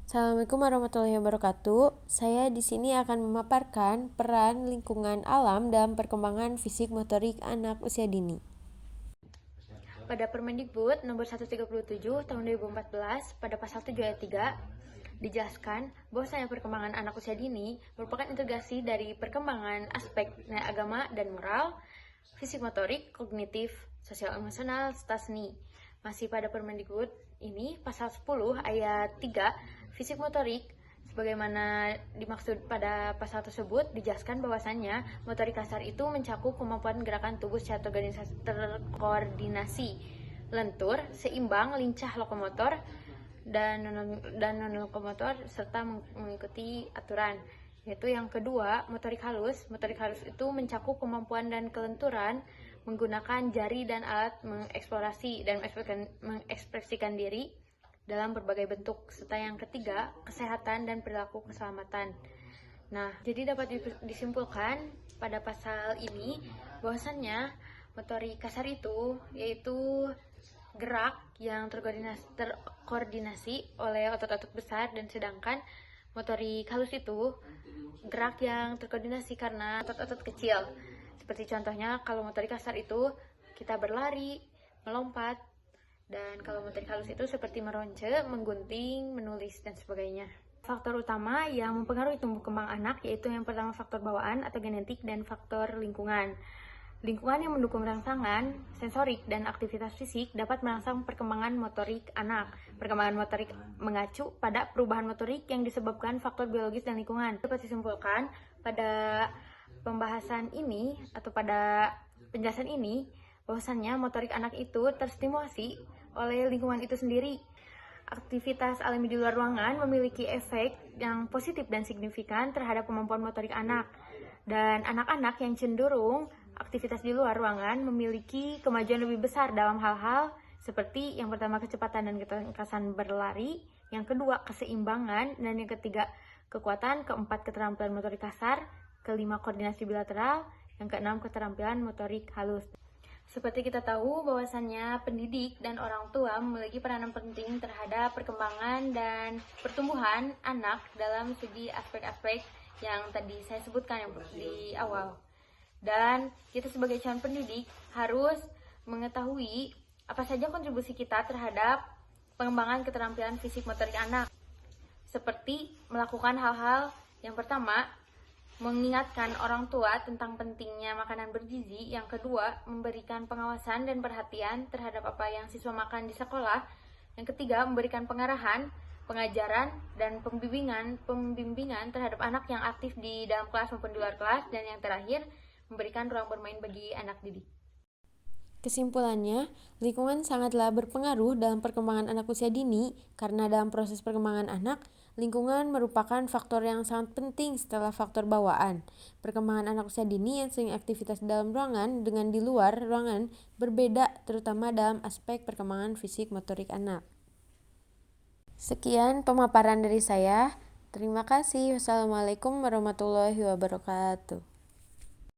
Assalamualaikum warahmatullahi wabarakatuh. Saya di sini akan memaparkan peran lingkungan alam dalam perkembangan fisik motorik anak usia dini. Pada Permendikbud nomor 137 tahun 2014 pada pasal 7 ayat 3 dijelaskan bahwasanya perkembangan anak usia dini merupakan integrasi dari perkembangan aspek agama dan moral, fisik motorik, kognitif, sosial emosional, serta seni. Masih pada Permendikbud ini pasal 10 ayat 3 fisik motorik sebagaimana dimaksud pada pasal tersebut dijelaskan bahwasannya motorik kasar itu mencakup kemampuan gerakan tubuh secara terkoordinasi, lentur, seimbang, lincah lokomotor dan non-lokomotor serta mengikuti aturan. Yaitu yang kedua, motorik halus. Motorik halus itu mencakup kemampuan dan kelenturan menggunakan jari dan alat mengeksplorasi dan mengekspresikan diri dalam berbagai bentuk. Serta yang ketiga, kesehatan dan perilaku keselamatan. Nah, jadi dapat disimpulkan pada pasal ini bahwasannya motorik kasar itu yaitu gerak yang terkoordinasi oleh otot-otot besar, dan sedangkan motorik halus itu gerak yang terkoordinasi karena otot-otot kecil. Seperti contohnya kalau motorik kasar itu kita berlari, melompat, dan kalau motorik halus itu seperti meronce, menggunting, menulis, dan sebagainya. Faktor utama yang mempengaruhi tumbuh kembang anak yaitu yang pertama faktor bawaan atau genetik dan faktor lingkungan. Lingkungan yang mendukung rangsangan, sensorik, dan aktivitas fisik dapat merangsang perkembangan motorik anak. Perkembangan motorik mengacu pada perubahan motorik yang disebabkan faktor biologis dan lingkungan. Dapat disimpulkan pada pembahasan ini atau pada penjelasan ini bahwasannya motorik anak itu terstimulasi oleh lingkungan itu sendiri. Aktivitas alami di luar ruangan memiliki efek yang positif dan signifikan terhadap kemampuan motorik anak. Dan anak-anak yang cenderung aktivitas di luar ruangan memiliki kemajuan lebih besar dalam hal-hal seperti yang pertama kecepatan dan ketangkasan berlari, yang kedua keseimbangan, dan yang ketiga kekuatan, keempat keterampilan motorik kasar, kelima koordinasi bilateral, yang keenam keterampilan motorik halus. Seperti kita tahu bahwasannya pendidik dan orang tua memiliki peranan penting terhadap perkembangan dan pertumbuhan anak dalam segi aspek-aspek yang tadi saya sebutkan yang di awal. Dan kita sebagai calon pendidik harus mengetahui apa saja kontribusi kita terhadap pengembangan keterampilan fisik motorik anak. Seperti melakukan hal-hal yang pertama, mengingatkan orang tua tentang pentingnya makanan bergizi. Yang kedua, memberikan pengawasan dan perhatian terhadap apa yang siswa makan di sekolah. Yang ketiga, memberikan pengarahan, pengajaran, dan pembimbingan terhadap anak yang aktif di dalam kelas maupun di luar kelas. Dan yang terakhir, memberikan ruang bermain bagi anak didik. Kesimpulannya, lingkungan sangatlah berpengaruh dalam perkembangan anak usia dini karena dalam proses perkembangan anak, lingkungan merupakan faktor yang sangat penting setelah faktor bawaan. Perkembangan anak usia dini yang sering aktivitas dalam ruangan dengan di luar ruangan berbeda, terutama dalam aspek perkembangan fisik motorik anak. Sekian pemaparan dari saya. Terima kasih. Wassalamualaikum warahmatullahi wabarakatuh.